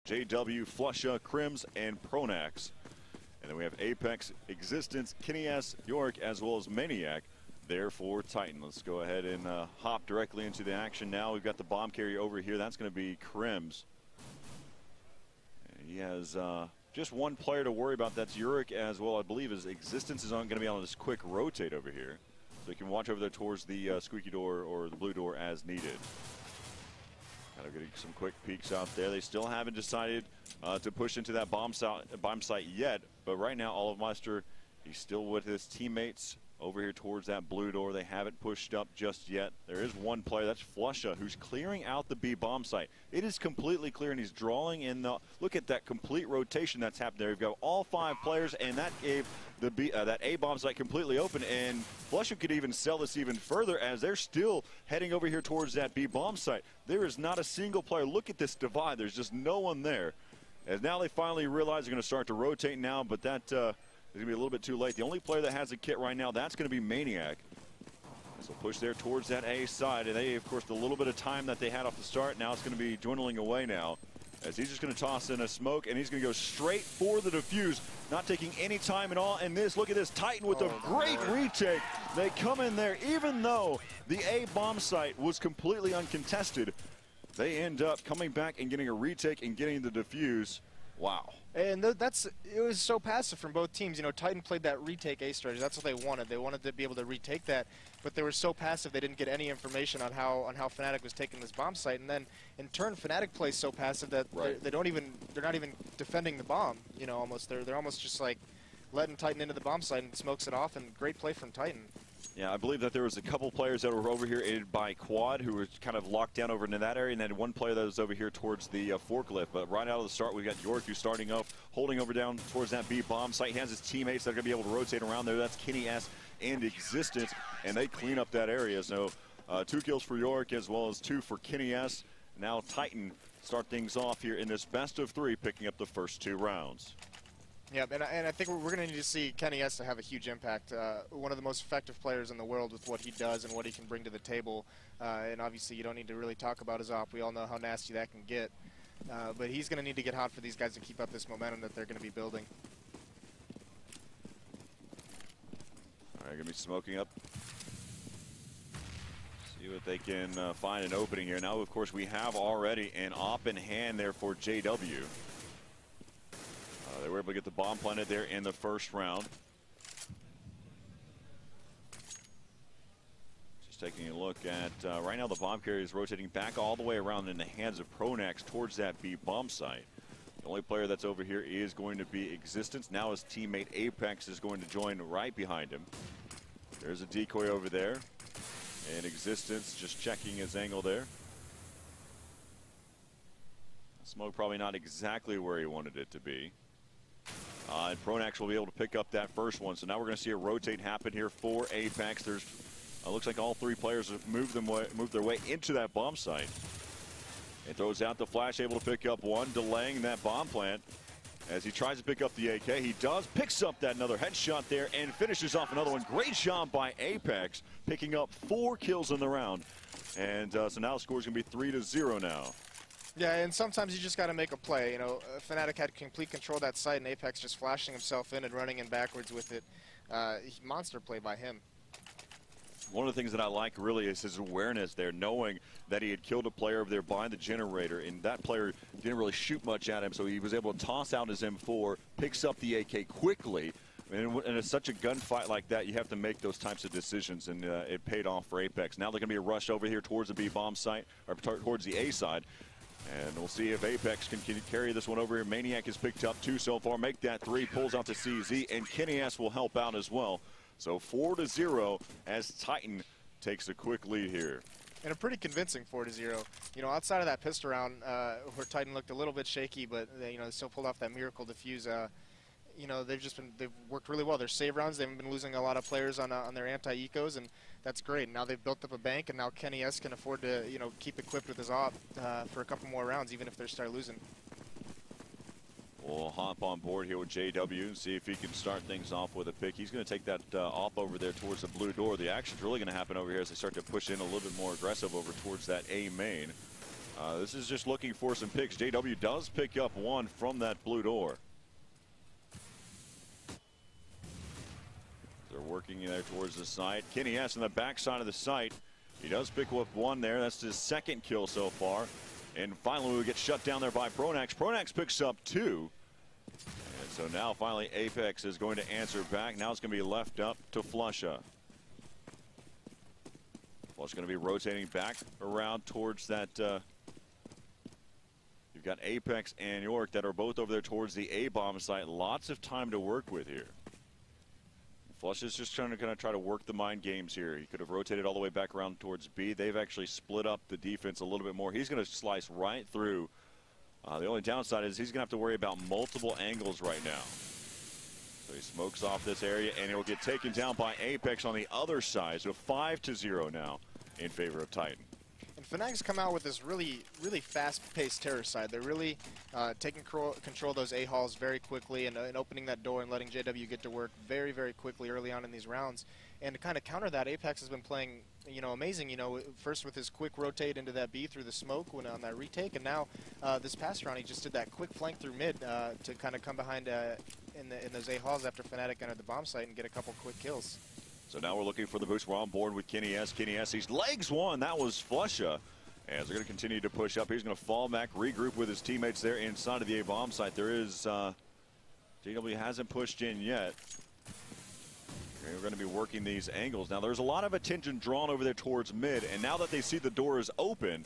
JW, Flusha, Crims, and Pronax. And then we have Apex, Existence, KennyS, York, as well as Maniac there for Titan. Let's go ahead and hop directly into the action now. We've got the bomb carrier over here. That's going to be Crims. And he has just one player to worry about. That's Yurik as well. I believe his Existence is going to be on this quick rotate over here. So you can watch over there towards the squeaky door or the blue door as needed. Kind of getting some quick peeks out there. They still haven't decided to push into that bomb site yet. But right now, Olivmeister, he's still with his teammates over here towards that blue door. They haven't pushed up just yet. There is one player, that's Flusha, who's clearing out the B bomb site. It is completely clear, and he's drawing in the, look at that complete rotation that's happened there. You've got all 5 players, and that gave the that A bomb site completely open, and Flusha could even sell this even further as they're still heading over here towards that B bomb site. There is not a single player. Look at this divide. There's just no one there. As now they finally realize they're going to start to rotate now, but that is going to be a little bit too late. The only player that has a kit right now, that's going to be Maniac. So push there towards that A side, and they, of course, the little bit of time that they had off the start, now it's going to be dwindling away now. As he's just going to toss in a smoke, and he's going to go straight for the defuse, not taking any time at all. And this, look at this, Titan with a great retake. They come in there, even though the A bomb site was completely uncontested, they end up coming back and getting a retake and getting the defuse. Wow. And it was so passive from both teams. You know, Titan played that retake A strategy. That's what they wanted. They wanted to be able to retake that, but they were so passive they didn't get any information on how Fnatic was taking this bomb site. And then in turn, Fnatic plays so passive that they're not even defending the bomb. You know, almost they're almost just like letting Titan into the bomb site and smokes it off. And great play from Titan. Yeah, I believe that there was a couple players that were over here aided by Quad who were kind of locked down over into that area, and then one player that was over here towards the forklift. But right out of the start, we've got York who's starting up, holding over down towards that B bomb site. He has his teammates that are going to be able to rotate around there. That's KennyS and Existence, and they clean up that area. So 2 kills for York as well as 2 for KennyS. Now Titan start things off here in this best of 3, picking up the first 2 rounds. Yeah, and I think we're going to need to see KennyS to have a huge impact. One of the most effective players in the world with what he does and what he can bring to the table. And obviously you don't need to really talk about his op. We all know how nasty that can get. But he's going to need to get hot for these guys to keep up this momentum that they're going to be building. All right, going to be smoking up. See what they can find an opening here. Now, of course, we have already an op in hand there for JW. They were able to get the bomb planted there in the first round. Just taking a look at right now, the bomb carrier is rotating back all the way around in the hands of Pronax towards that B bomb site. The only player that's over here is going to be Existence. Now his teammate Apex is going to join right behind him. There's a decoy over there, and Existence just checking his angle there. Smoke probably not exactly where he wanted it to be. And Pronax will be able to pick up that first one. So now we're going to see a rotate happen here for Apex. There's looks like all 3 players have moved their way into that bomb site. It throws out the flash, able to pick up one, delaying that bomb plant. As he tries to pick up the AK, he does, picks up that another headshot there and finishes off another one. Great job by Apex, picking up 4 kills in the round. And so now the score is going to be 3-0 now. Yeah, and sometimes you just got to make a play. You know, Fnatic had complete control of that site, and Apex just flashing himself in and running in backwards with it. Monster play by him. One of the things that I like really is his awareness there, knowing that he had killed a player over there behind the generator, and that player didn't really shoot much at him, so he was able to toss out his M4, picks up the AK quickly. And it's such a gunfight like that, you have to make those types of decisions, and it paid off for Apex. Now they're going to be a rush over here towards the B bomb site, or towards the A side. And we'll see if Apex can carry this one over here. Maniac has picked up 2 so far. Make that 3, pulls out the CZ, and KennyS will help out as well. So 4-0 as Titan takes a quick lead here. And a pretty convincing 4-0. You know, outside of that pistol round where Titan looked a little bit shaky, but they still pulled off that miracle defuse. You know, they've worked really well. Their save rounds, they haven't been losing a lot of players on their anti-ecos, and that's great. Now they've built up a bank, and now KennyS can afford to, keep equipped with his op for a couple more rounds, even if they start losing. We'll hop on board here with JW and see if he can start things off with a pick. He's going to take that op over there towards the blue door. The action's really going to happen over here as they start to push in a little bit more aggressive over towards that A main. This is just looking for some picks. JW does pick up one from that blue door. They're working there towards the site. Kenny S on the backside of the site. He does pick up one there. That's his second kill so far. And finally, we get shut down there by Pronax. Pronax picks up two. And so now finally Apex is going to answer back. Now it's going to be left up to Flusha. Flusha's going to be rotating back around towards that. You've got Apex and York that are both over there towards the A-bomb site. Lots of time to work with here. Flush is just trying to kind of try to work the mind games here. He could have rotated all the way back around towards B. They've actually split up the defense a little bit more. He's going to slice right through. The only downside is he's going to have to worry about multiple angles right now. So he smokes off this area, and he'll get taken down by Apex on the other side. So 5-0 now in favor of Titan. And Fnatic's come out with this really fast-paced terror side. They're really taking control of those A-halls very quickly and opening that door and letting JW get to work very quickly early on in these rounds. And to kind of counter that, Apex has been playing, amazing. First with his quick rotate into that B through the smoke when on that retake, and now this past round he just did that quick flank through mid to kind of come behind in those A-halls after Fnatic entered the bomb site and get a couple quick kills. So now we're looking for the boost. We're on board with Kenny S. Kenny S. He's legs one. That was Flusha. As they're going to continue to push up. He's going to fall back, regroup with his teammates there inside of the A-bomb site. There is, JW hasn't pushed in yet. We're going to be working these angles. Now there's a lot of attention drawn over there towards mid. And now that they see the door is open,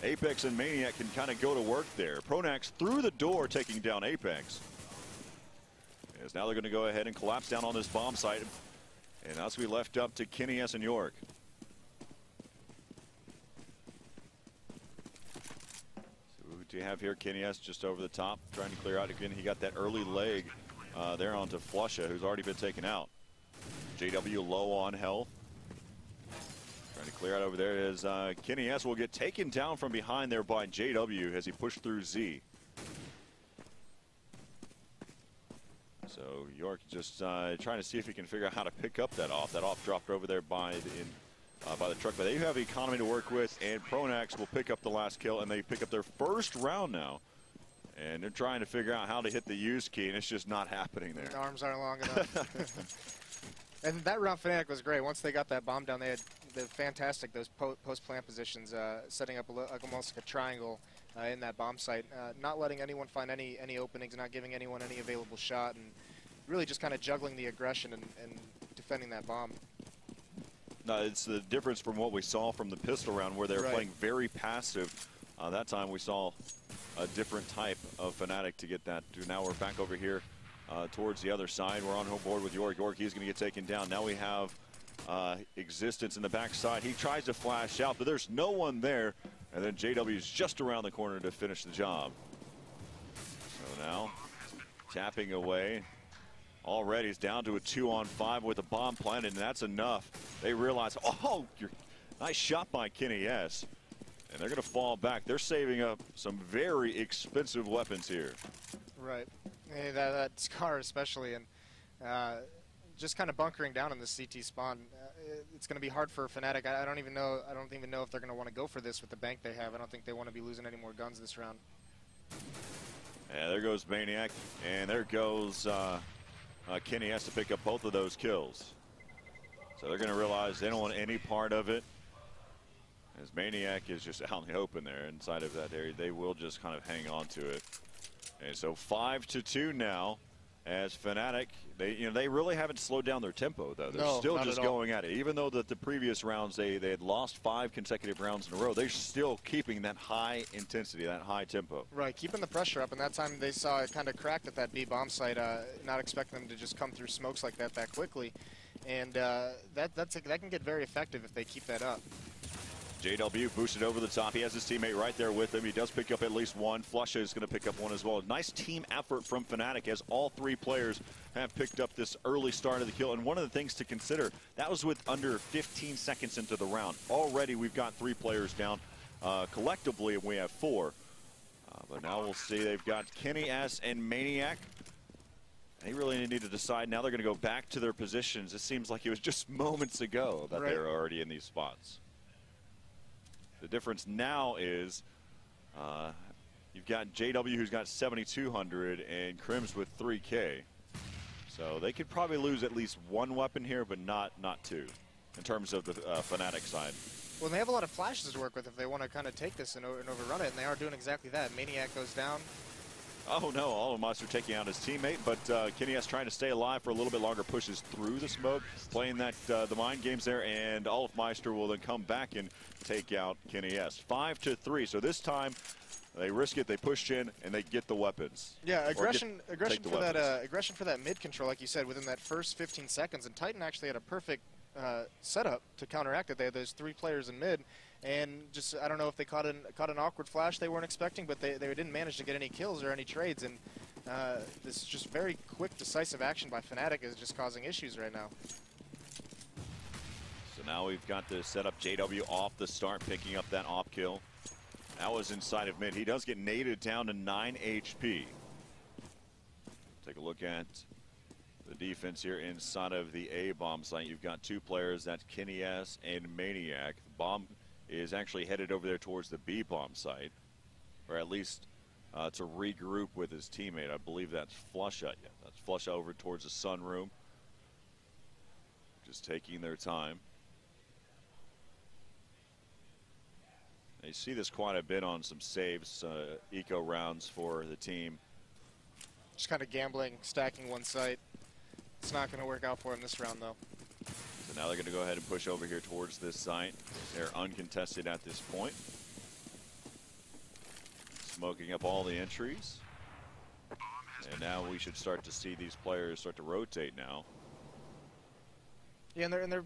Apex and Maniac can kind of go to work there. Pronax through the door taking down Apex. As now they're going to go ahead and collapse down on this bomb site. And that's going to be left up to Kenny S. and York. So what do you have here? Kenny S. just over the top, trying to clear out again. He got that early leg there onto Flusha, who's already been taken out. JW low on health. Trying to clear out over there as Kenny S. will get taken down from behind there by JW as he pushed through Z. So York just trying to see if he can figure out how to pick up that off. That off dropped over there by the truck. But they have economy to work with, and Pronax will pick up the last kill, and they pick up their first round now. And they're trying to figure out how to hit the use key, and it's just not happening there. The arms aren't long enough. And that round Fnatic was great. Once they got that bomb down, they had fantastic those post-plant positions, setting up almost like a triangle in that bomb site, not letting anyone find any openings, not giving anyone any available shot, and really just kind of juggling the aggression and defending that bomb. No, it's the difference from what we saw from the pistol round where they were playing very passive. That time we saw a different type of Fnatic to get that. Now we're back over here towards the other side. We're on home board with York. York, he's going to get taken down. Now we have Existence in the backside. He tries to flash out, but there's no one there. And then JW's just around the corner to finish the job. So now tapping away. Already it's down to a 2-on-5 with a bomb planted, and that's enough. They realize, oh, nice shot by Kenny S. And they're going to fall back. They're saving up some very expensive weapons here. Right. Hey, that Scar especially, and just kind of bunkering down in the CT spawn. It's going to be hard for Fnatic. I don't even know if they're going to want to go for this with the bank they have. I don't think they want to be losing any more guns this round. Yeah, there goes Maniac, and there goes Kenny has to pick up both of those kills. So they're going to realize they don't want any part of it. As Maniac is just out in the open there inside of that area, they will just kind of hang on to it. And so 5-2 now. As Fnatic, they really haven't slowed down their tempo, though. They're still just going at it. Even though that the previous rounds they had lost 5 consecutive rounds in a row, they're still keeping that high intensity, that high tempo. Right, keeping the pressure up. And that time they saw it kind of cracked at that B bomb site, not expecting them to just come through smokes like that quickly. And that can get very effective if they keep that up. JW boosted over the top. He has his teammate right there with him. He does pick up at least one. Flusha is going to pick up one as well. Nice team effort from Fnatic as all 3 players have picked up this early start of the kill. And one of the things to consider, that was with under 15 seconds into the round. Already we've got 3 players down. Collectively, we have 4. But now we'll see. They've got Kenny S. and Maniac. They really need to decide. Now they're going to go back to their positions. It seems like it was just moments ago that they were already in these spots. The difference now is You've got JW who's got 7,200 and Crims with 3K. So they could probably lose at least one weapon here, but not two in terms of the Fnatic side. Well, they have a lot of flashes to work with if they want to kind of take this and overrun it, and they are doing exactly that. Maniac goes down. Oh no, Olofmeister taking out his teammate, but KNES trying to stay alive for a little bit longer, pushes through the smoke, playing that the mind games there, and Olofmeister will then come back and take out KNES. 5-3, so this time they risk it, they push in, and they get the weapons. Yeah, aggression for that mid control, like you said, within that first 15 seconds, and Titan actually had a perfect setup to counteract it. They had those 3 players in mid, and just I don't know if they caught an awkward flash they weren't expecting, but they didn't manage to get any kills or any trades, and this just very quick, decisive action by Fnatic is just causing issues right now. So now we've got the setup. JW off the start, picking up that op kill. That was inside of mid. He does get naded down to 9 HP. Take a look at the defense here inside of the A bomb site. You've got 2 players, that's KNES and Maniac. The bomb is actually headed over there towards the B bomb site, or at least to regroup with his teammate. I believe that's Flusha. Yeah, that's Flusha over towards the sunroom. Just taking their time. You see this quite a bit on some saves, eco rounds for the team. Just kind of gambling, stacking one site. It's not going to work out for him this round, though. So now they're going to go ahead and push over here towards this site. They're uncontested at this point. Smoking up all the entries. And now we should start to see these players start to rotate now. Yeah, and they're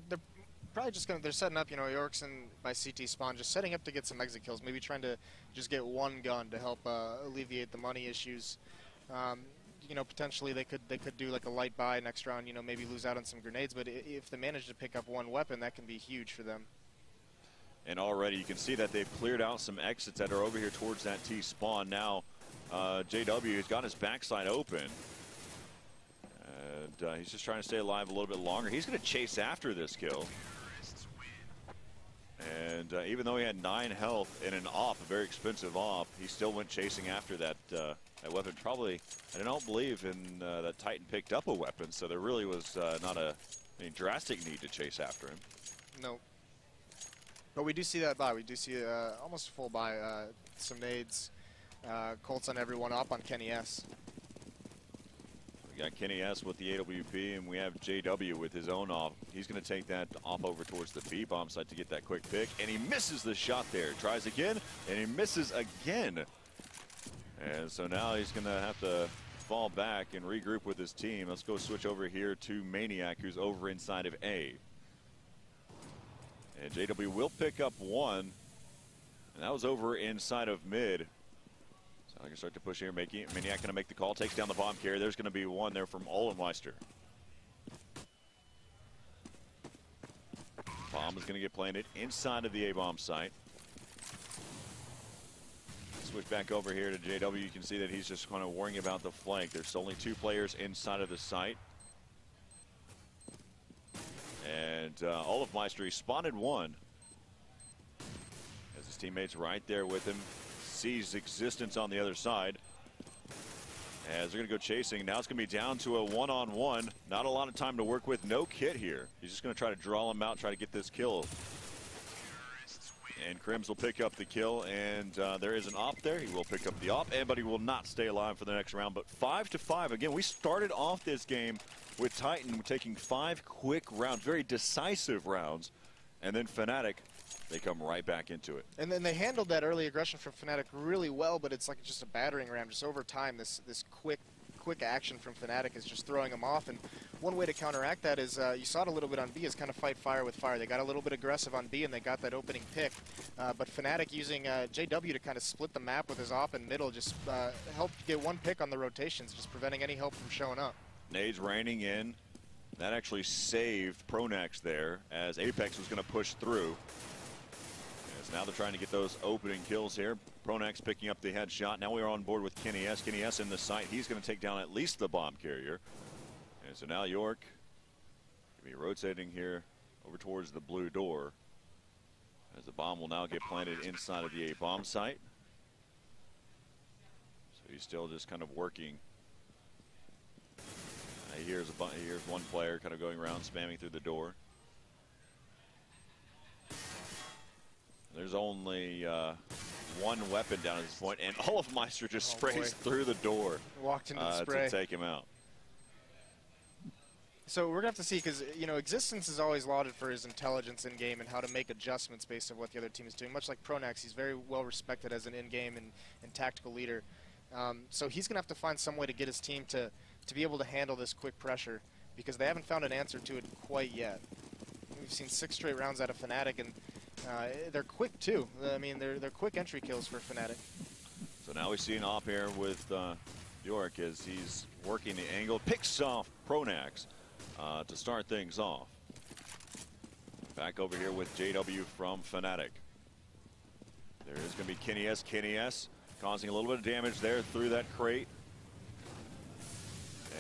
probably just they're setting up, you know, Yorkson by CT spawn, just setting up to get some exit kills, maybe trying to just get one gun to help alleviate the money issues. You know, potentially they could do like a light buy next round, you know, maybe lose out on some grenades, but if they manage to pick up one weapon, that can be huge for them. And already you can see that they've cleared out some exits that are over here towards that T spawn. Now JW has got his backside open. And he's just trying to stay alive a little bit longer. He's going to chase after this kill. And even though he had 9 health and an AWP, a very expensive AWP, he still went chasing after that that weapon. Probably, I don't believe in that Titan picked up a weapon, so there really was not any drastic need to chase after him. No. But we do see that buy. We do see almost a full buy. Some nades, Colts on everyone, up on KNES. We got KNES with the AWP, and we have JW with his own off. He's going to take that off over towards the B bomb site to get that quick pick, and he misses the shot there. Tries again, and he misses again. And so now he's going to have to fall back and regroup with his team. Let's go switch over here to Maniac, who's over inside of A. And JW will pick up one, and that was over inside of mid. So I can start to push here. Maniac going to make the call, takes down the bomb carrier. There's going to be one there from Olofmeister. Bomb is going to get planted inside of the A-bomb site. Switch back over here to JW. You can see that he's just kind of worrying about the flank. There's only 2 players inside of the site. And Olofmeister, he spotted one. As his teammates right there with him. Sees existence on the other side. As they're going to go chasing. Now it's going to be down to a one-on-one. Not a lot of time to work with. No kit here. He's just going to try to draw him out, try to get this kill. And Crims will pick up the kill, and there is an op there. He will pick up the op, but he will not stay alive for the next round. But 5-5. Again, we started off this game with Titan taking 5 quick rounds, very decisive rounds, and then Fnatic, they come right back into it. And then they handled that early aggression from Fnatic really well, but it's like just a battering ram. Just over time, this quick action from Fnatic is just throwing them off. And one way to counteract that is, you saw it a little bit on B, is kind of fight fire with fire. They got a little bit aggressive on B, and they got that opening pick. But Fnatic using JW to kind of split the map with his op in middle just helped get one pick on the rotations, just preventing any help from showing up. Nades raining in. That actually saved Pronax there, as Apex was going to push through. As now they're trying to get those opening kills here. Pronax picking up the headshot. Now we are on board with KNES. KNES in the site. He's going to take down at least the bomb carrier. And so now York going to be rotating here over towards the blue door, as the bomb will now get planted inside of the A bomb site. He's still just kind of working. Here's one player kind of going around, spamming through the door. There's only one weapon down at this point, and Olofmeister just sprays through the door. Walked into the spray to take him out. So we're gonna have to see, because you know, Existence is always lauded for his intelligence in game and how to make adjustments based on what the other team is doing. Much like Pronax, he's very well respected as an in-game and tactical leader. So he's gonna have to find some way to get his team to be able to handle this quick pressure, because they haven't found an answer to it quite yet. We've seen 6 straight rounds out of Fnatic, and they're quick too. I mean, they're quick entry kills for Fnatic. So now we see an op here with York as he's working the angle, picks off Pronax to start things off. Back over here with JW from Fnatic. There is going to be Kenny S. Kenny S. causing a little bit of damage there through that crate.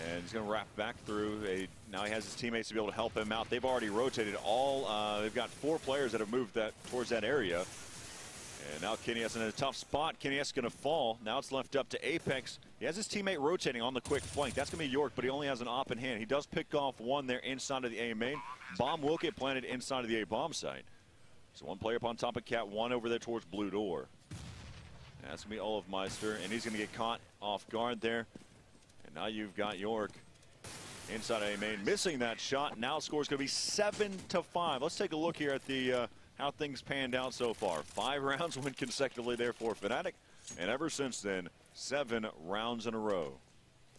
And he's going to wrap back through. Now he has his teammates to be able to help him out. They've already rotated all. They've got 4 players that have moved towards that area. And now Kenny S in a tough spot. Kenny S going to fall. Now it's left up to Apex. He has his teammate rotating on the quick flank. That's going to be York, but he only has an op in hand. He does pick off one there inside of the A main. Bomb will get planted inside of the A bomb site. So one player up on top of Cat, one over there towards Blue Door. And that's going to be Olofmeister, and he's going to get caught off guard there. And now you've got York inside A main, missing that shot. Now score is going to be 7-5. Let's take a look here at the how things panned out so far. 5 rounds win consecutively there for Fnatic, and ever since then, 7 rounds in a row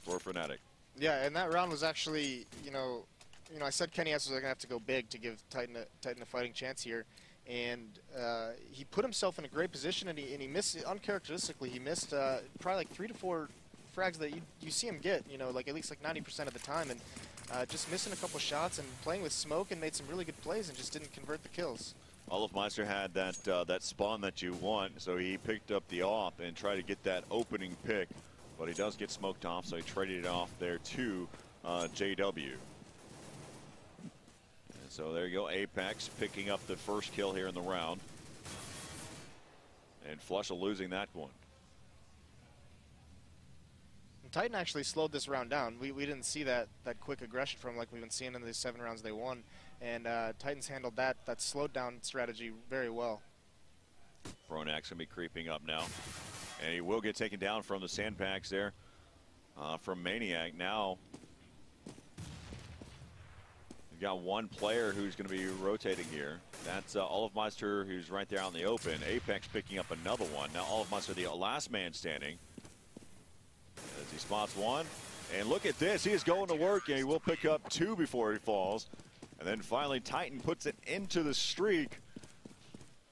for Fnatic. Yeah, and that round was actually, you know, I said Kenny S was going to have to go big to give Titan a fighting chance here, and he put himself in a great position, and he missed, uncharacteristically, he missed probably like 3 to 4 frags that you see him get, you know, like at least like 90% of the time, and just missing a couple shots and playing with smoke, and made some really good plays and just didn't convert the kills. Olofmeister had that spawn that you want, so he picked up the op and tried to get that opening pick, but he does get smoked off, so he traded it off there to JW. And so there you go, Apex picking up the first kill here in the round, and Flusha losing that one. Titan actually slowed this round down. We didn't see that quick aggression from him like we've been seeing in the 7 rounds they won. And Titans handled that slowed down strategy very well. Pronax going to be creeping up now. And he will get taken down from the sandbags there from Maniac. Now we've got one player who's going to be rotating here. That's Olofmeister, who's right there out in the open. Apex picking up another one. Now Olofmeister, the last man standing. As he spots one, and look at this, he is going to work, and he will pick up 2 before he falls. And then finally Titan puts it into the streak,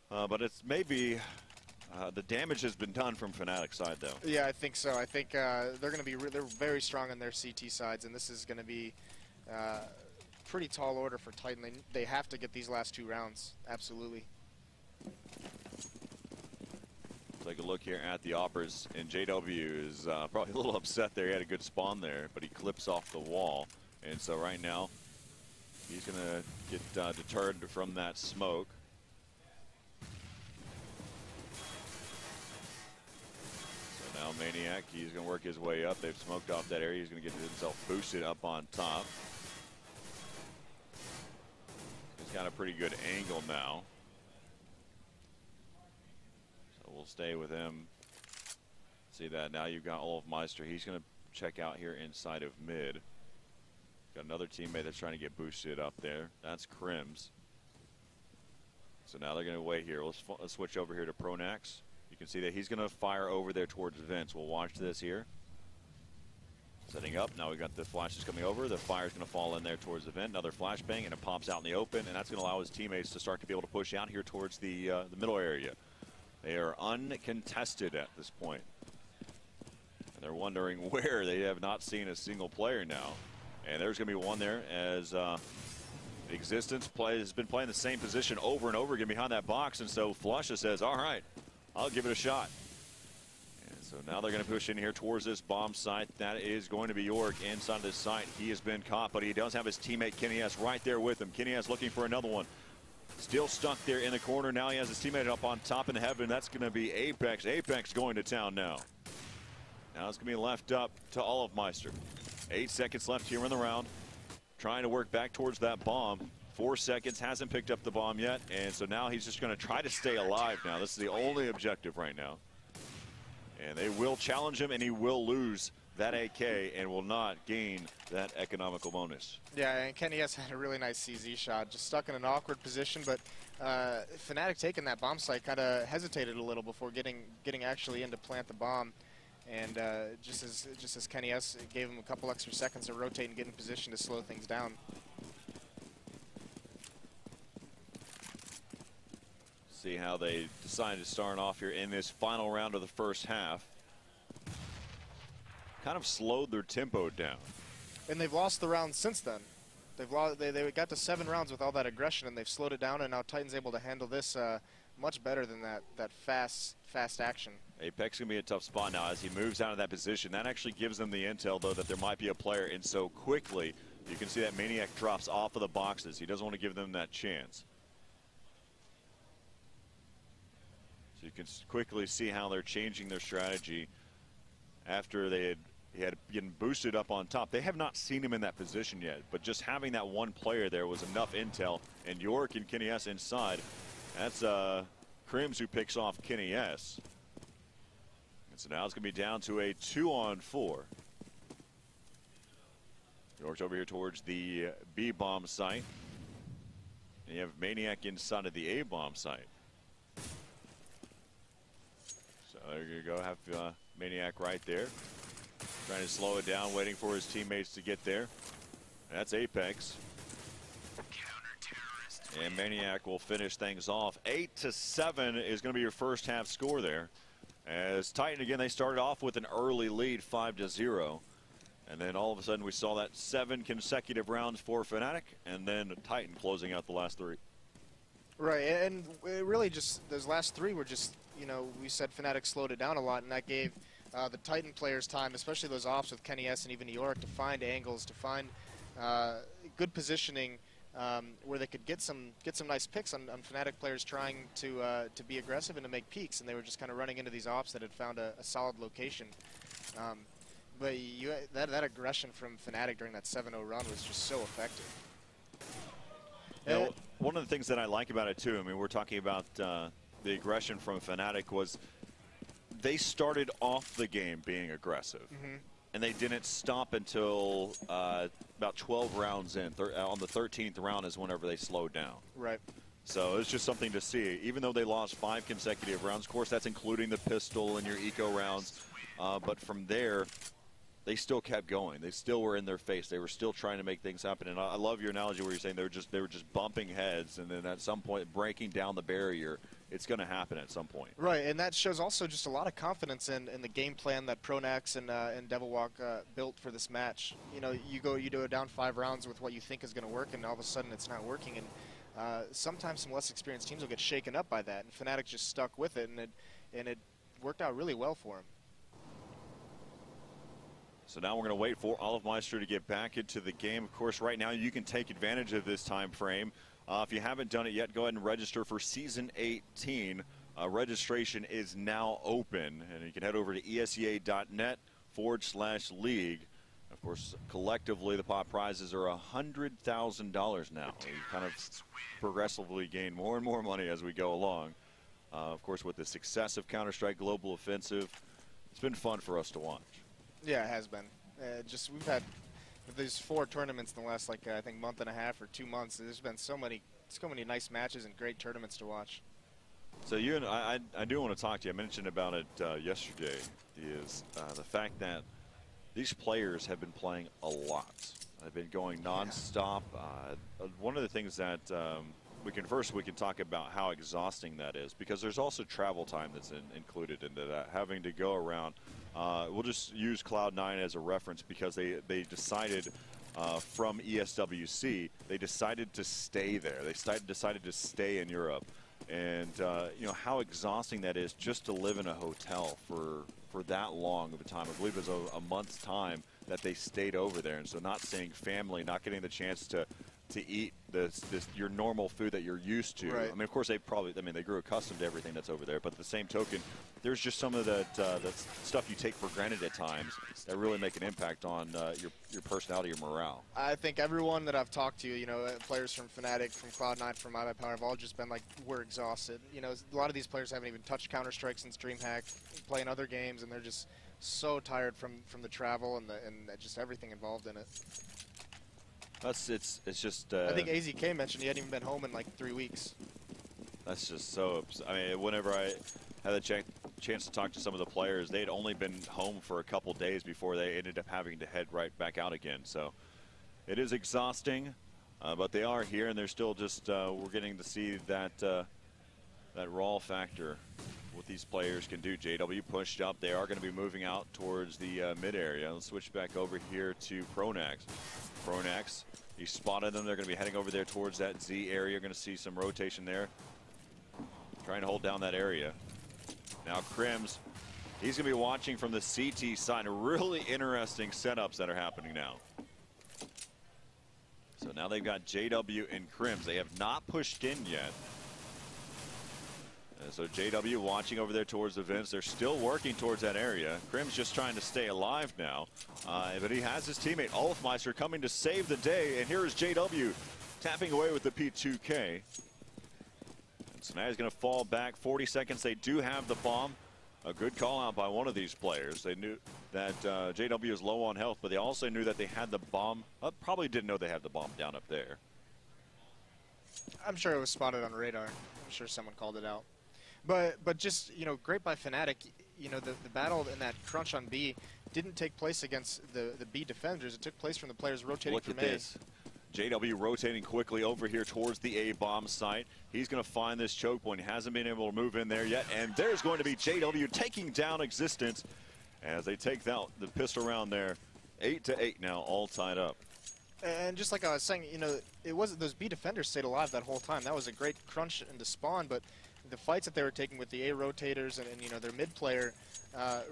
but it's maybe the damage has been done from Fnatic's side, though. Yeah, I think so. I think they're going to be they're very strong on their CT sides, and this is going to be pretty tall order for Titan. They have to get these last 2 rounds, absolutely. Take a look here at the Operas, and JW is probably a little upset there. He had a good spawn there, but he clips off the wall. And so right now, he's going to get deterred from that smoke. So now Maniac, he's going to work his way up. They've smoked off that area. He's going to get himself boosted up on top. He's got a pretty good angle now. We'll stay with him. See that now you've got Olofmeister. He's going to check out here inside of mid. Got another teammate that's trying to get boosted up there. That's Crims. So now they're going to wait here. Let's switch over here to Pronax. You can see that he's going to fire over there towards Vince. We'll watch this here. Setting up. Now we've got the flashes coming over. The fire's going to fall in there towards the vent. Another flashbang, and it pops out in the open, and that's going to allow his teammates to start to be able to push out here towards the middle area. They are uncontested at this point. And they're wondering where. They have not seen a single player now. And there's going to be one there as Existence has been playing the same position over and over again behind that box. And so Flusha says, all right, I'll give it a shot. And so now they're going to push in here towards this bomb site. That is going to be York inside of this site. He has been caught, but he does have his teammate Kenny S right there with him. Kenny S looking for another one. Still stuck there in the corner. Now he has his teammate up on top in heaven. That's going to be Apex. Apex going to town now. Now it's going to be left up to Olofmeister. 8 seconds left here in the round. Trying to work back towards that bomb. 4 seconds, hasn't picked up the bomb yet, and so now he's just going to try to stay alive now. This is the only objective right now. And they will challenge him, and he will lose that AK and will not gain that economical bonus. Yeah, and Kenny has had a really nice CZ shot, just stuck in an awkward position, but Fnatic taking that bomb site kind of hesitated a little before getting actually in to plant the bomb. And just as Kenny S gave him a couple extra seconds to rotate and get in position to slow things down. See how they decided to start off here in this final round of the first half. Kind of slowed their tempo down. And they've lost the round since then. They got to 7 rounds with all that aggression, and they've slowed it down, and now Titan's able to handle this much better than that fast action. Apex going to be a tough spot now as he moves out of that position. That actually gives them the intel, though, that there might be a player, and so quickly you can see that Maniac drops off of the boxes. He doesn't want to give them that chance. So you can quickly see how they're changing their strategy after he had been boosted up on top. They have not seen him in that position yet, but just having that one player there was enough intel, and York and Kenny S inside. That's Crims who picks off Kenny S. And so now it's going to be down to a 2-on-4. York's over here towards the B-bomb site. And you have Maniac inside of the A-bomb site. So there you go, have Maniac right there. Trying to slow it down, waiting for his teammates to get there. That's Apex. And Maniac will finish things off. 8-7 is going to be your first half score there. As Titan, again, they started off with an early lead, 5-0. And then all of a sudden we saw that 7 consecutive rounds for Fnatic, and then Titan closing out the last 3. Right, and it really just, those last 3 were just, you know, we said Fnatic slowed it down a lot, and that gave the Titan players time, especially those ops with Kenny S and even York, to find angles, to find good positioning where they could get some nice picks on Fnatic players trying to be aggressive and to make peaks, and they were just kind of running into these ops that had found a solid location. But that aggression from Fnatic during that 7-0 run was just so effective. You know, one of the things that I like about it too, I mean, we're talking about the aggression from Fnatic, was they started off the game being aggressive. And they didn't stop until about 12 rounds in. On the 13th round is whenever they slowed down. Right. So it's just something to see. Even though they lost 5 consecutive rounds, of course, that's including the pistol and your eco rounds. But from there, they still kept going. They still were in their face. They were still trying to make things happen. And I love your analogy where you're saying they were just bumping heads, and then at some point breaking down the barrier. It's going to happen at some point. Right, and that shows also just a lot of confidence in the game plan that Pronax and Devilwalk built for this match. You know, you do it down 5 rounds with what you think is going to work, and all of a sudden it's not working. And sometimes some less experienced teams will get shaken up by that, and Fnatic just stuck with it, and it worked out really well for him. So now we're going to wait for Olofmeister to get back into the game. Of course, right now you can take advantage of this time frame. If you haven't done it yet, go ahead and register for Season 18. Registration is now open, and you can head over to esea.net/league. Of course, collectively, the pot prizes are $100,000 now. You kind of progressively gain more and more money as we go along. Of course, with the success of Counter-Strike Global Offensive, it's been fun for us to watch. Yeah, it has been. We've had these 4 tournaments in the last, like, I think, month and a half or 2 months. There's been so many nice matches and great tournaments to watch. So you and I do want to talk to you. I mentioned about it yesterday. Is the fact that these players have been playing a lot. They've been going nonstop. One of the things that we can talk about how exhausting that is, because there's also travel time that's included into that. Having to go around. We'll just use Cloud9 as a reference because they decided from ESWC, they decided to stay there. They decided to stay in Europe. And you know how exhausting that is just to live in a hotel for that long of a time. I believe it was a month's time that they stayed over there. And so not seeing family, not getting the chance to to eat your normal food that you're used to. Right. I mean, of course, they grew accustomed to everything that's over there, but at the same token, there's just some of that stuff you take for granted at times that really make an impact on your personality, your morale. I think everyone that I've talked to, you know, players from Fnatic, from Cloud9, from MyPower, have all just been like, we're exhausted. You know, a lot of these players haven't even touched Counter-Strike since DreamHack, playing other games, and they're just so tired from the travel and just everything involved in it. It's just. I think AZK mentioned he hadn't even been home in like 3 weeks. That's just so. I mean, whenever I had the chance to talk to some of the players, they had only been home for a couple days before they ended up having to head right back out again. So it is exhausting, but they are here, and they're still just. We're getting to see that that raw factor. What these players can do. JW pushed up. They are going to be moving out towards the mid area. Let's switch back over here to Pronax. Pronax, he spotted them. They're going to be heading over there towards that Z area. Going to see some rotation there. Trying to hold down that area. Now Crims, he's going to be watching from the CT side. Really interesting setups that are happening now. So now they've got JW and Crims. They have not pushed in yet. So JW watching over there towards the vents. They're still working towards that area. Crim's just trying to stay alive now. But he has his teammate Olfmeister coming to save the day. And here is JW tapping away with the P2K. And so now he's going to fall back. 40 seconds. They do have the bomb. A good call out by one of these players. They knew that JW is low on health, but they also knew that they had the bomb. Probably didn't know they had the bomb down up there. I'm sure it was spotted on radar. I'm sure someone called it out. But just, you know, great by Fnatic. You know, the battle in that crunch on B didn't take place against the B defenders. It took place from the players rotating from A. Look at this. JW rotating quickly over here towards the A bomb site. He's going to find this choke point. He hasn't been able to move in there yet. And there's going to be JW taking down Existence as they take out the pistol round there. 8-8 now, all tied up. And just like I was saying, you know, it wasn't those B defenders stayed alive that whole time. That was a great crunch into spawn, but the fights that they were taking with the A rotators and you know, their mid player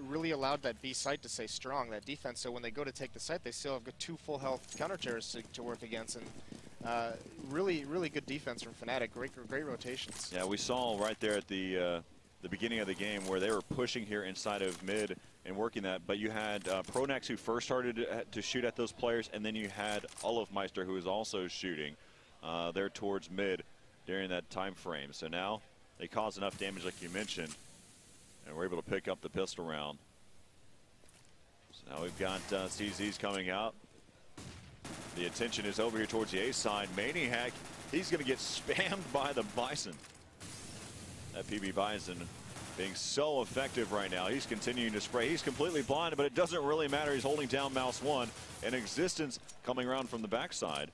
really allowed that B site to stay strong, that defense. So when they go to take the site, they still have got 2 full health counter terrorists to work against. And really good defense from Fnatic. Great rotations. Yeah, we saw right there at the beginning of the game where they were pushing here inside of mid and working that. But you had Pronax who first started to shoot at those players, and then you had Olofmeister who was also shooting there towards mid during that time frame. So now they caused enough damage, like you mentioned, and we're able to pick up the pistol round. So now we've got CZs coming out. The attention is over here towards the A side. Maniac, he's going to get spammed by the Bison. That PB Bison being so effective right now. He's continuing to spray. He's completely blind, but it doesn't really matter. He's holding down mouse 1. And Existence coming around from the backside.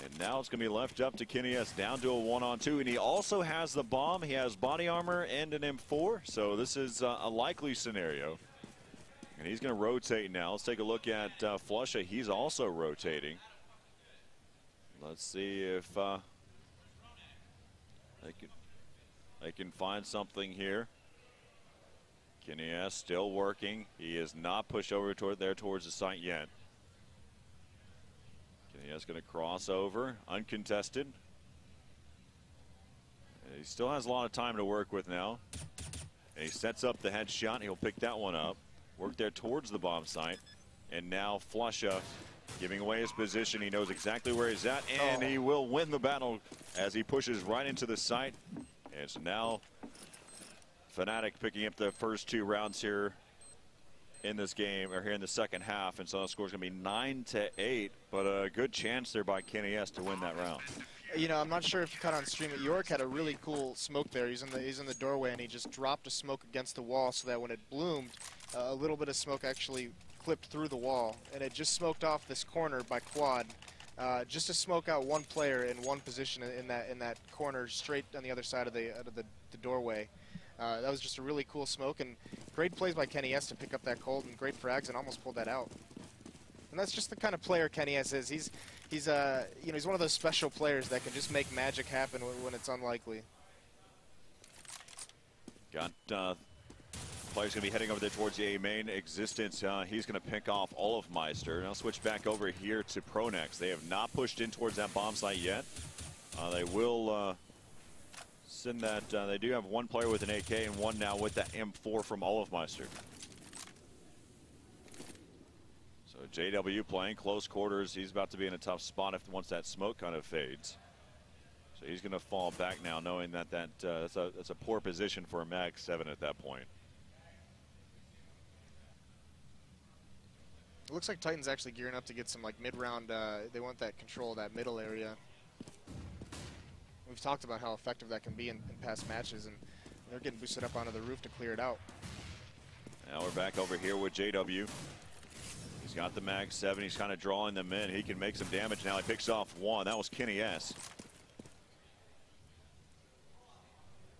And now it's going to be left up to Kenny S, down to a 1-on-2. And he also has the bomb. He has body armor and an M4. So this is a likely scenario. And he's going to rotate now. Let's take a look at Flusha. He's also rotating. Let's see if they can find something here. Kenny S still working. He is not pushed over towards the site yet. Kenny S going to cross over, uncontested. He still has a lot of time to work with now. And he sets up the headshot. He'll pick that one up. Work there towards the bomb site. And now Flusha giving away his position. He knows exactly where he's at, and he will win the battle as he pushes right into the site. And so now Fnatic picking up the first 2 rounds here in this game, or here in the second half, and so the score's going to be 9-8, but a good chance there by Kenny S to win that round. You know, I'm not sure if you caught on stream, but York had a really cool smoke there. He's in the doorway, and he just dropped a smoke against the wall so that when it bloomed, a little bit of smoke actually clipped through the wall, and it just smoked off this corner by Quad, just to smoke out one player in one position in that corner, straight on the other side of the doorway. That was just a really cool smoke, and great plays by Kenny S to pick up that cold, and great frags, and almost pulled that out. And that's just the kind of player Kenny S is. He's you know, he's one of those special players that can just make magic happen when it's unlikely. Got players going to be heading over there towards the A main. Existence, he's going to pick off all of Meister. Now switch back over here to Pronex. They have not pushed in towards that bomb site yet. They will send that. They do have one player with an AK and one now with that M4 from Olofmeister. So JW playing close quarters. He's about to be in a tough spot once that smoke kind of fades. So he's going to fall back now, knowing that that's a poor position for a Mag 7 at that point. It looks like Titan's actually gearing up to get some like mid-round. They want that control of that middle area. We've talked about how effective that can be in past matches, and they're getting boosted up onto the roof to clear it out. Now we're back over here with JW. He's got the Mag 7. He's kind of drawing them in. He can make some damage now. He picks off one. That was Kenny S.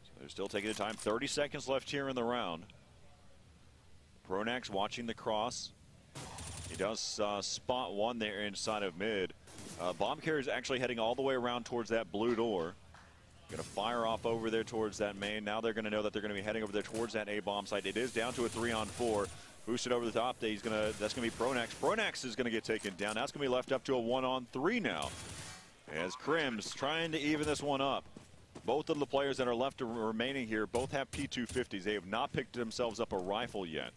So they're still taking the time. 30 seconds left here in the round. Pronax watching the cross. He does spot one there inside of mid. Bomb carrier is actually heading all the way around towards that blue door. Going to fire off over there towards that main. Now they're going to know that they're going to be heading over there towards that A bomb site. It is down to a 3-on-4. Boosted over the top. That's going to be Pronax. Pronax is going to get taken down. That's going to be left up to a 1-on-3 now. As Crims trying to even this one up. Both of the players that are left remaining here both have P250s. They have not picked themselves up a rifle yet.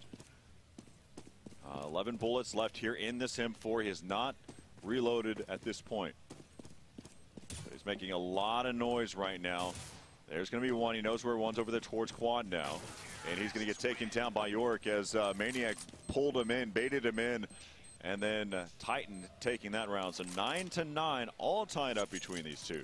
11 bullets left here in this M4. He has not reloaded at this point. He's making a lot of noise right now. There's going to be one. He knows where one's over there towards quad now. And he's going to get taken down by Yorick as Maniac pulled him in, baited him in. And then Titan taking that round. So 9-9, all tied up between these two.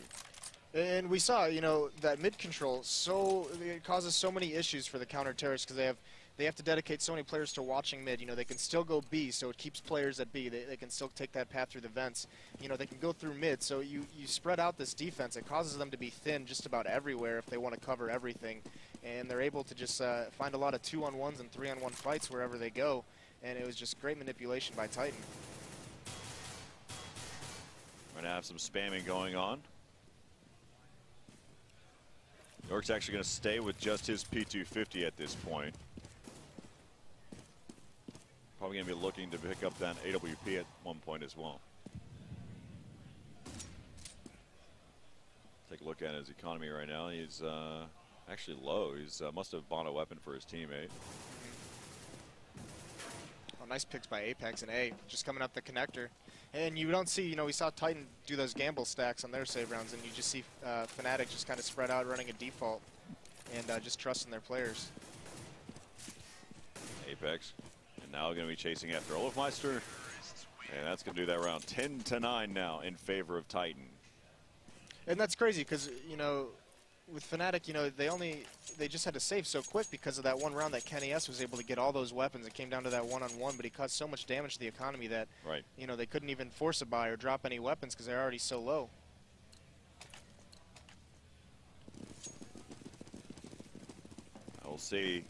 And we saw, you know, that mid control, so it causes so many issues for the counter-terrorists because they have to dedicate so many players to watching mid. You know, they can still go B, so it keeps players at B. They can still take that path through the vents. You know, they can go through mid, so you spread out this defense. It causes them to be thin just about everywhere if they want to cover everything. And they're able to just find a lot of 2-on-1s and 3-on-1 fights wherever they go. And it was just great manipulation by Titan. We're going to have some spamming going on. York's actually going to stay with just his P250 at this point. Probably going to be looking to pick up that AWP at one point as well. Take a look at his economy right now. He's actually low. He's must have bought a weapon for his teammate. Oh, nice picks by Apex and A, just coming up the connector. And you don't see, you know, we saw Titan do those gamble stacks on their save rounds, and you just see Fnatic just kind of spread out running a default and just trusting their players. Apex, and now going to be chasing after Olofmeister, and that's going to do that round. 10-9 now in favor of Titan. And that's crazy because, you know, with Fnatic, you know, they just had to save so quick because of that one round that Kenny S was able to get all those weapons. It came down to that 1-on-1, but he caused so much damage to the economy that, you know, they couldn't even force a buy or drop any weapons because they're already so low. We'll see.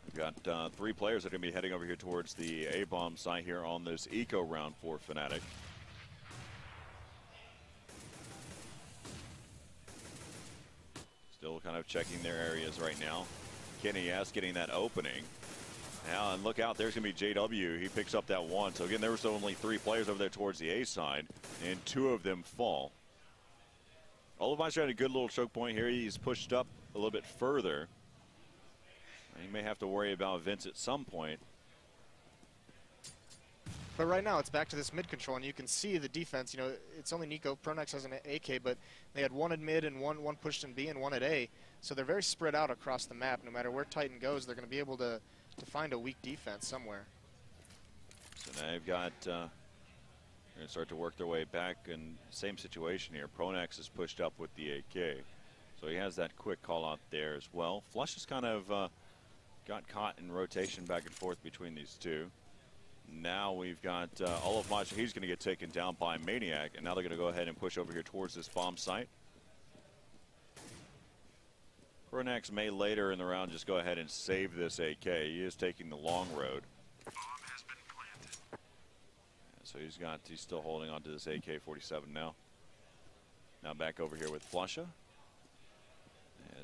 We've got 3 players that are going to be heading over here towards the A-bomb site here on this eco round for Fnatic. Still kind of checking their areas right now. Kenny S getting that opening. Now, and look out, there's going to be JW. He picks up that one. So again, there was only 3 players over there towards the A side, and 2 of them fall. Olofmeister had a good little choke point here. He's pushed up a little bit further. He may have to worry about Vince at some point. But right now, it's back to this mid control, and you can see the defense. You know, it's only Nico. Pronax has an AK, but they had one at mid and one pushed in B and one at A. So they're very spread out across the map. No matter where Titan goes, they're going to be able to find a weak defense somewhere. So now you've got, they're going to start to work their way back, and same situation here. Pronax is pushed up with the AK. So he has that quick call out there as well. Flush has kind of got caught in rotation back and forth between these two. Now we've got Olofmeister. He's going to get taken down by Maniac, and now they're going to go ahead and push over here towards this bomb site. Pronax may later in the round just go ahead and save this AK. He is taking the long road. So he's still holding on to this AK-47 now. Now back over here with Flusha.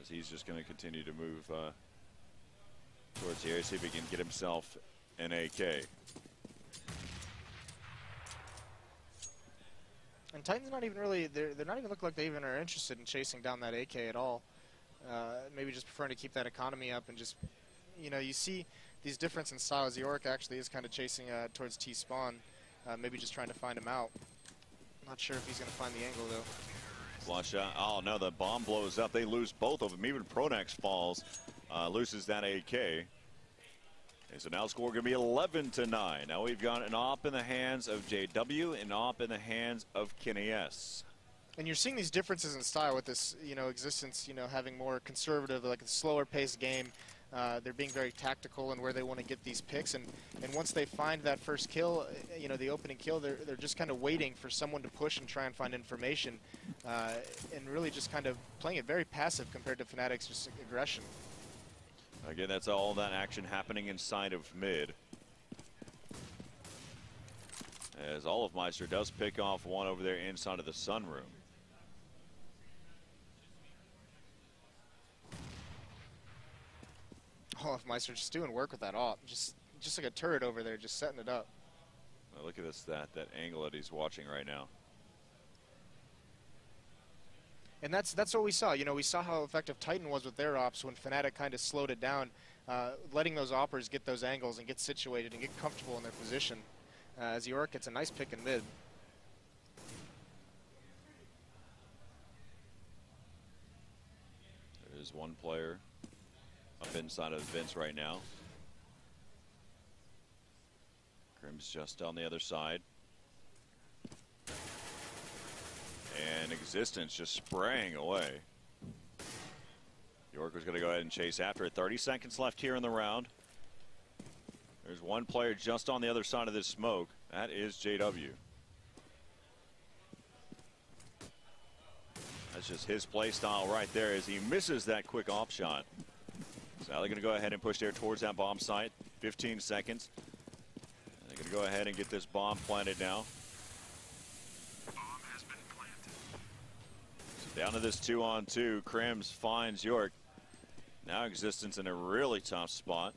as he's just going to continue to move towards the area, see if he can get himself an AK. And Titan's not even really, they're not even looking like they even are interested in chasing down that AK at all. Maybe just preferring to keep that economy up and just, you know, you see these difference in styles. Yorick actually is kind of chasing towards T-spawn, maybe just trying to find him out. Not sure if he's going to find the angle though. Flush out. Oh no, the bomb blows up. They lose both of them. Even Pronax falls, loses that AK. And so now score going to be 11-9. Now we've got an op in the hands of JW, an op in the hands of Kenny S. And you're seeing these differences in style with this, you know, existence, you know, having more conservative, like a slower paced game. They're being very tactical in where they want to get these picks, and once they find that first kill, you know, the opening kill, they're just kind of waiting for someone to push and try and find information, and really just kind of playing it very passive compared to Fnatic's just aggression. Again, that's all that action happening inside of mid. As Olofmeister does pick off one over there inside of the sunroom. Olofmeister just doing work with that op, just like a turret over there, just setting it up. Well, look at this, that angle that he's watching right now. And that's what we saw. You know, we saw how effective Titan was with their ops when Fnatic kind of slowed it down, letting those oppers get those angles and get situated and get comfortable in their position. As Yorick gets a nice pick in mid. There's one player up inside of Vince right now. Grim's just on the other side. And Existence just spraying away. York was going to go ahead and chase after it. 30 seconds left here in the round. There's one player just on the other side of this smoke. That is JW. That's just his play style right there as he misses that quick off shot. So now they're going to go ahead and push there towards that bomb site. 15 seconds. And they're going to go ahead and get this bomb planted now. Down to this 2-on-2. Krims finds York. Now Existence in a really tough spot.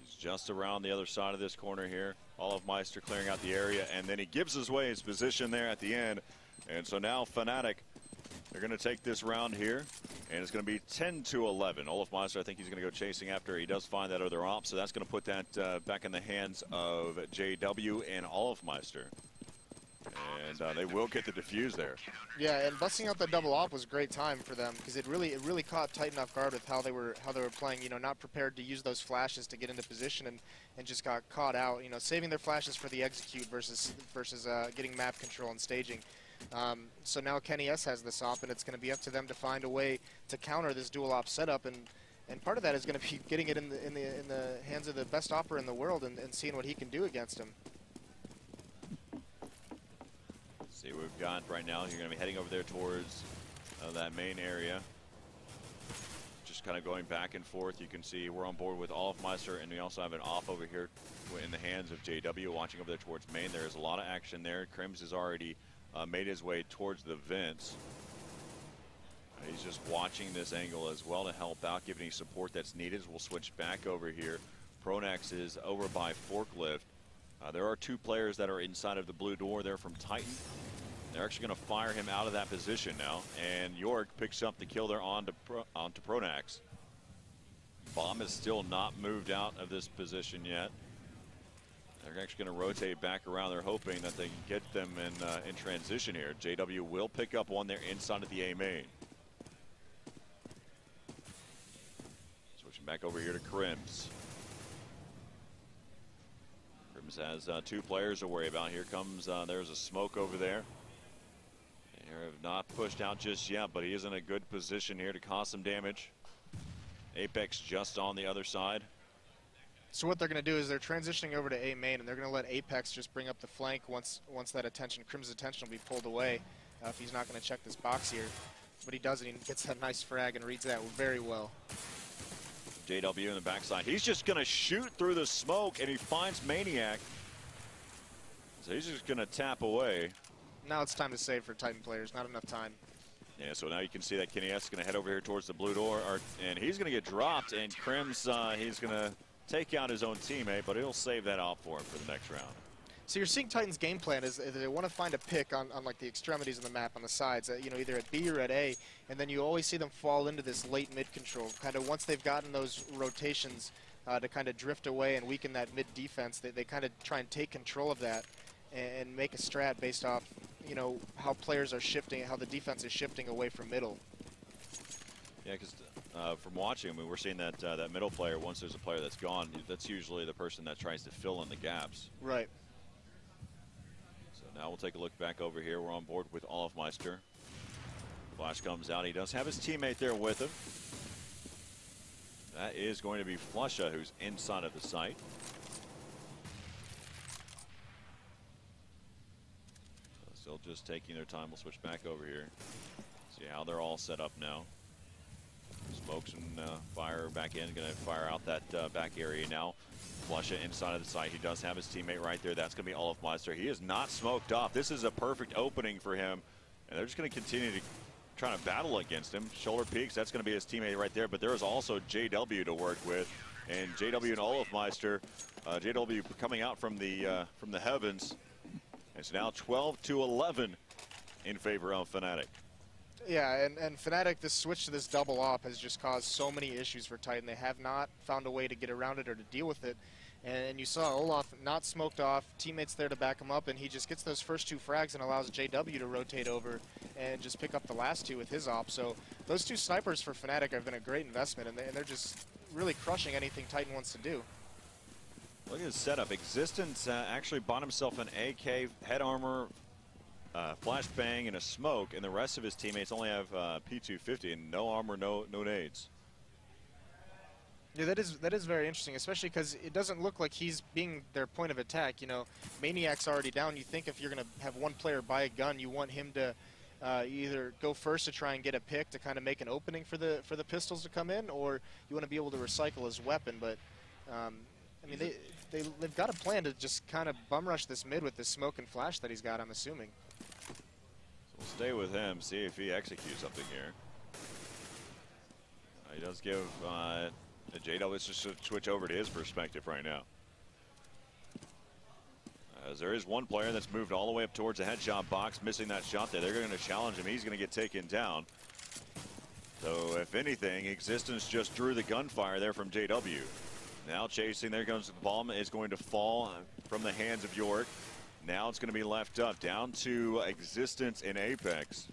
He's just around the other side of this corner here. Olofmeister clearing out the area, and then he gives away his position there at the end. And so now Fnatic, they're going to take this round here, and it's going to be 10-11. Olofmeister, I think he's going to go chasing after he does find that other op, so that's going to put that back in the hands of JW and Olofmeister. And they will get the defuse there. Yeah, and busting out that double op was a great time for them because it really caught Titan off guard with how they were playing. You know, not prepared to use those flashes to get into position and just got caught out. You know, saving their flashes for the execute versus getting map control and staging. So now Kenny S has this op, and it's going to be up to them to find a way to counter this dual op setup. And part of that is going to be getting it in the hands of the best opper in the world and seeing what he can do against him. See what we've got right now. You're going to be heading over there towards that main area. Just kind of going back and forth. You can see we're on board with Olofmeister, and we also have an off over here in the hands of JW watching over there towards main. There's a lot of action there. Krims has already made his way towards the vents. He's just watching this angle as well to help out, give any support that's needed. We'll switch back over here. Pronax is over by Forklift. There are two players that are inside of the blue door. They're from Titan. They're actually going to fire him out of that position now. And York picks up the kill there onto Pronax. Bomb is still not moved out of this position yet. They're actually going to rotate back around. They're hoping that they can get them in transition here. JW will pick up one there inside of the A main. Switching back over here to Krims. Krims has two players to worry about. Here comes, there's a smoke over there. They have not pushed out just yet, but he is in a good position here to cause some damage. Apex just on the other side. So what they're going to do is they're transitioning over to A main, and they're going to let Apex just bring up the flank once that attention, Krims' attention will be pulled away if he's not going to check this box here. But he does it, and he gets that nice frag and reads that very well. JW in the backside. He's just going to shoot through the smoke, and he finds Maniac. So he's just going to tap away. Now it's time to save for Titan players. Not enough time. Yeah, so now you can see that Kenny S is going to head over here towards the blue door, and he's going to get dropped, and Krim's, he's going to take out his own teammate, but he'll save that out for him for the next round. So you're seeing Titan's game plan is they want to find a pick on like the extremities of the map on the sides, you know, either at B or at A, and then you always see them fall into this late mid control. Kind of once they've gotten those rotations to kind of drift away and weaken that mid defense, they kind of try and take control of that and make a strat based off, you know, how players are shifting, how the defense is shifting away from middle. Yeah, because from watching, I mean, we're seeing that that middle player, once there's a player that's gone, that's usually the person that tries to fill in the gaps. Right. So now we'll take a look back over here. We're on board with Olofmeister. Flash comes out. He does have his teammate there with him. That is going to be Flusha, who's inside of the site. Still just taking their time. We'll switch back over here. See how they're all set up now. Smokes and fire back in. Going to fire out that back area now. Flusha inside of the site. He does have his teammate right there. That's going to be Olofmeister. He is not smoked off. This is a perfect opening for him. And they're just going to continue to try to battle against him. Shoulder peaks. That's going to be his teammate right there. But there is also JW to work with. And JW and Olofmeister. JW coming out from the heavens. It's now 12-11 in favor of Fnatic. Yeah, and Fnatic, this switch to this double op has just caused so many issues for Titan. They have not found a way to get around it or to deal with it. And you saw Olaf not smoked off, teammates there to back him up, and he just gets those first two frags and allows JW to rotate over and just pick up the last two with his op. So those two snipers for Fnatic have been a great investment, and they're just really crushing anything Titan wants to do. Look at his setup. Existence actually bought himself an AK, head armor, flashbang, and a smoke, and the rest of his teammates only have P250 and no armor, no nades. Yeah, that is very interesting, especially because it doesn't look like he's being their point of attack. You know, Maniac's already down. You think if you're going to have one player buy a gun, you want him to either go first to try and get a pick to kind of make an opening for the pistols to come in, or you want to be able to recycle his weapon. But I mean, they've got a plan to just kind of bum rush this mid with this smoke and flash that he's got, I'm assuming. So we'll stay with him, see if he executes something here. He does give JW, let's just switch over to his perspective right now. As there is one player that's moved all the way up towards the headshot box, missing that shot there. They're going to challenge him. He's going to get taken down. So if anything, Existence just drew the gunfire there from JW. Now chasing, there goes the bomb, is going to fall from the hands of York. Now it's going to be left up, down to Existence in Apex.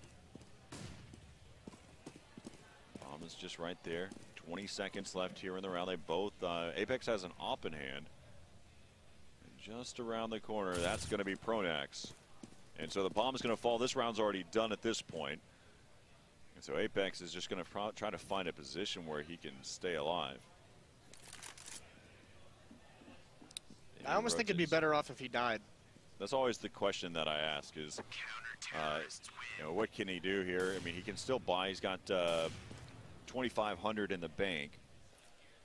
Bomb is just right there. 20 seconds left here in the round. They both, Apex has an op in hand. And just around the corner, that's going to be Pronax. And so the bomb is going to fall. This round's already done at this point. And so Apex is just going to try to find a position where he can stay alive. I almost think it'd be better off if he died. That's always the question that I ask is, you know, what can he do here? I mean, he can still buy. He's got 2,500 in the bank.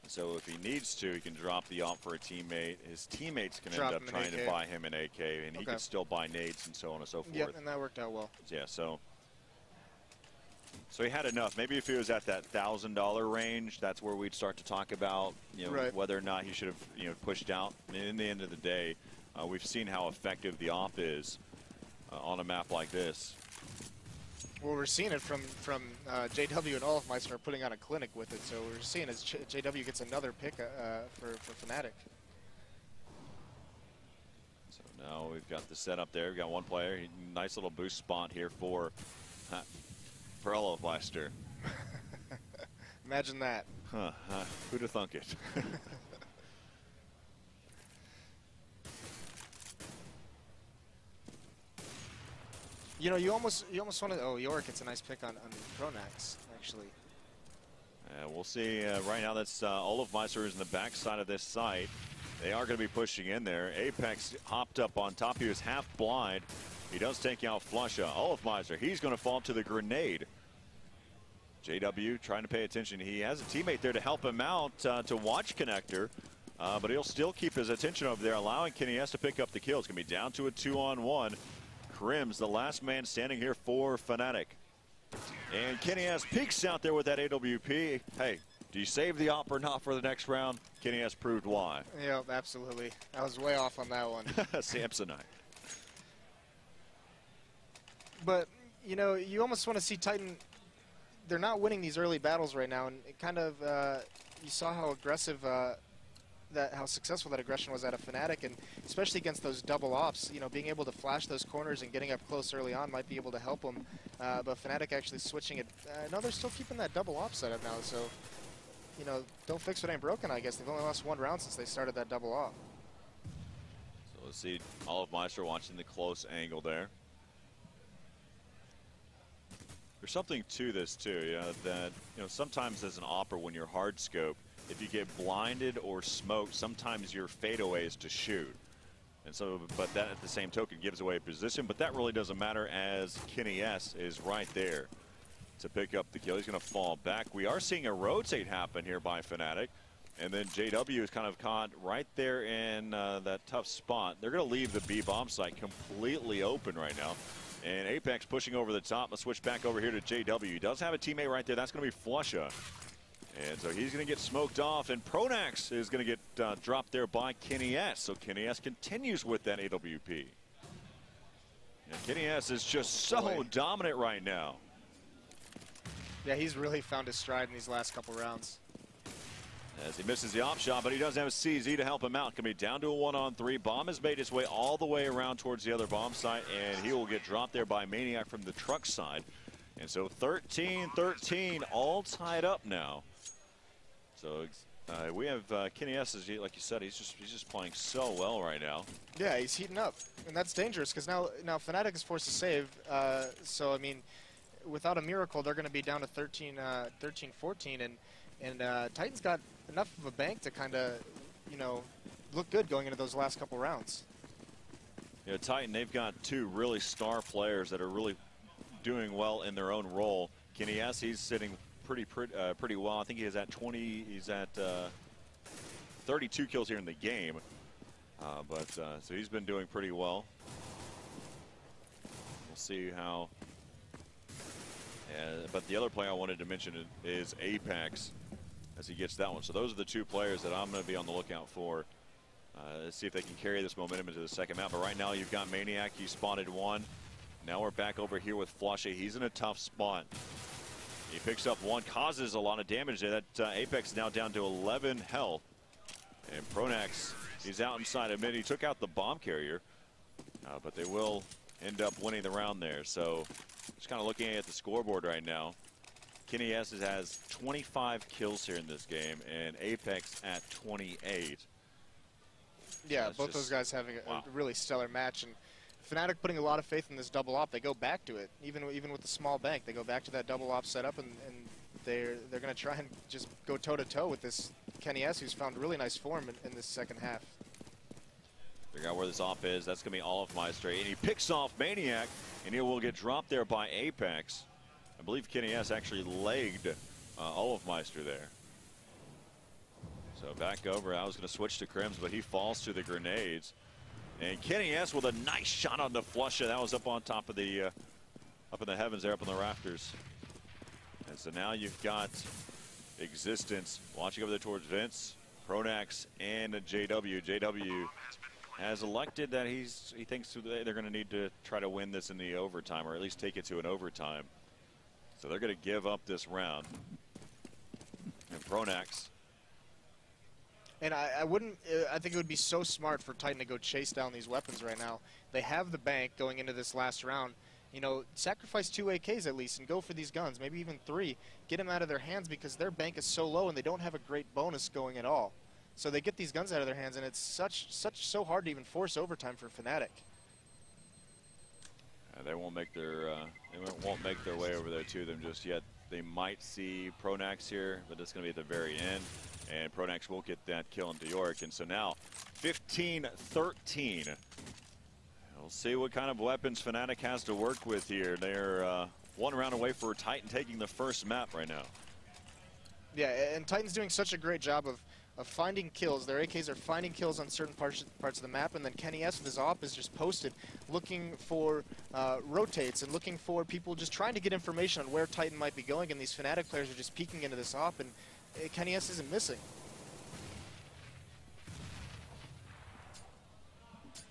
So if he needs to, he can drop the op for a teammate. His teammates can end up trying to buy him an AK, and he can still buy nades and so on and so forth. Yep, and that worked out well. Yeah, so he had enough. Maybe if he was at that $1,000 range, that's where we'd start to talk about, you know, whether or not he should have, you know, pushed out. And in the end of the day, we've seen how effective the op is on a map like this. Well, we're seeing it from JW and Olofmeister are putting on a clinic with it. So we're seeing as JW gets another pick for Fnatic. So now we've got the setup there. We've got one player. Nice little boost spot here for Olofmeister. Imagine that. Who'd have thunk it? You know, you almost want to. Oh, York, it's a nice pick on Pronax, actually. We'll see. Right now, that's Olofmeister is in the backside of this site. They are going to be pushing in there. Apex hopped up on top. He was half blind. He does take out Flusha. Olofmeister, he's going to fall to the grenade. JW trying to pay attention. He has a teammate there to help him out to watch Connector, but he'll still keep his attention over there, allowing Kenny S to pick up the kill. It's going to be down to a 2-on-1. Crims, the last man standing here for Fnatic. And Kenny S peeks out there with that AWP. Hey, do you save the op or not for the next round? Kenny S proved why. Yeah, absolutely. I was way off on that one. Samsonite. But, you know, you almost want to see Titan. They're not winning these early battles right now, and it kind of, you saw how aggressive, how successful that aggression was out of Fnatic, and especially against those double ops. You know, being able to flash those corners and getting up close early on might be able to help them. But Fnatic actually switching it. No, they're still keeping that double op setup now, so, you know, don't fix what ain't broken, I guess. They've only lost one round since they started that double op. So let's see Olive Meister watching the close angle there. There's something to this too, that sometimes as an opera when you're hard scope, if you get blinded or smoked, sometimes your fadeaway is to shoot. And so, but that at the same token gives away position, but that really doesn't matter as Kenny S is right there to pick up the kill. He's going to fall back. We are seeing a rotate happen here by Fnatic. And then JW is kind of caught right there in that tough spot. They're going to leave the B bomb site completely open right now. And Apex pushing over the top. Let's switch back over here to JW. He does have a teammate right there. That's going to be Flusha. And so he's going to get smoked off. And Pronax is going to get dropped there by Kenny S. So Kenny S continues with that AWP. And Kenny S is just so dominant right now. Yeah, he's really found his stride in these last couple rounds. As he misses the op shot, but he does have a CZ to help him out. Can be down to a 1-on-3. Bomb has made its way all the way around towards the other bomb site, and he will get dropped there by Maniac from the truck side. And so 13-13, all tied up now. So we have Kenny S, like you said, he's just playing so well right now. Yeah, he's heating up, and that's dangerous because now Fnatic is forced to save. So I mean, without a miracle, they're going to be down to 13-14, and Titan's got enough of a bank to kind of, look good going into those last couple rounds. Yeah, Titan, they've got two really star players that are really doing well in their own role. Kenny S, he's sitting pretty well. I think he's at 32 kills here in the game. So he's been doing pretty well. We'll see how. But the other player I wanted to mention is Apex as he gets that one. So those are the two players that I'm going to be on the lookout for. Let's see if they can carry this momentum into the second map. But right now you've got Maniac. He spotted one. Now we're back over here with Flusha. He's in a tough spot. He picks up one, causes a lot of damage there. That Apex is now down to 11 health. And Pronax, he's out inside a minute. He took out the bomb carrier. But they will end up winning the round there. So just kind of looking at the scoreboard right now. Kenny S has 25 kills here in this game, and Apex at 28. Yeah, both those guys having a really stellar match, and Fnatic putting a lot of faith in this double op. They go back to it, even with the small bank. They go back to that double op setup, and they're going to try and just go toe to toe with this Kenny S, who's found really nice form in this second half. Figure out where this op is. That's going to be Olive Meister, and he picks off Maniac, and he will get dropped there by Apex. I believe Kenny S actually legged Olive Meister there. So back over. I was going to switch to Crims, but he falls to the grenades. And Kenny S with a nice shot on the Flusha. That was up on top of the, up in the heavens there, up in the rafters. And so now you've got Existence watching over there towards Vince, Pronax, and JW. JW has elected that he thinks they're going to need to try to win this in the overtime, or at least take it to an overtime. So they're going to give up this round. And Pronax. And I think it would be so smart for Titan to go chase down these weapons right now. They have the bank going into this last round. Sacrifice 2 AKs at least and go for these guns, maybe even 3. Get them out of their hands because their bank is so low and they don't have a great bonus going at all. So they get these guns out of their hands, and it's so hard to even force overtime for Fnatic. They won't make their way over there to them just yet. They might see Pronax here, but it's going to be at the very end. And Pronax will get that kill into York. And so now 15-13. We'll see what kind of weapons Fnatic has to work with here. They're one round away for Titan taking the first map right now. Yeah, and Titan's doing such a great job finding kills. Their AKs are finding kills on certain parts of the map, and then Kenny S with his AWP is just posted looking for rotates and looking for people just trying to get information on where Titan might be going, and these Fnatic players are just peeking into this AWP, and Kenny S isn't missing.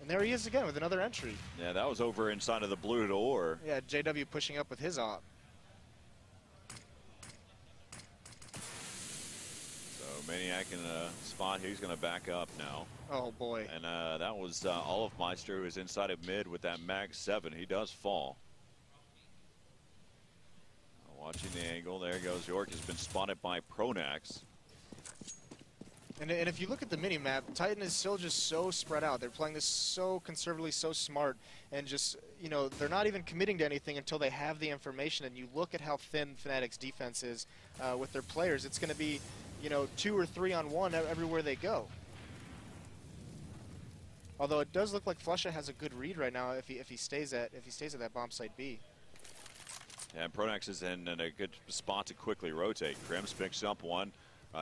And there he is again with another entry. Yeah, that was over inside of the blue door. Yeah, JW pushing up with his AWP. So Maniac in a spot. He's going to back up now. Oh, boy. And that was Olive Meister, who is inside of mid with that Mag 7. He does fall. Watching the angle. There goes York. Has been spotted by Pronax. And if you look at the mini-map, Titan is still just so spread out. They're playing this so conservatively, so smart, and just, you know, they're not even committing to anything until they have the information. And you look at how thin Fnatic's defense is with their players. It's going to be, you know, 2 or 3 on 1 everywhere they go. Although it does look like Flusha has a good read right now if he stays at that bomb site B. Yeah, Pronax is in a good spot to quickly rotate. Krems picks up one.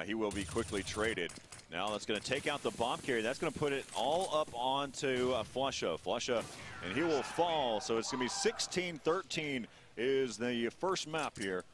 He will be quickly traded. Now that's going to take out the bomb carrier. That's going to put it all up onto Flusha. Flusha, and he will fall. So it's going to be 16-13 is the first map here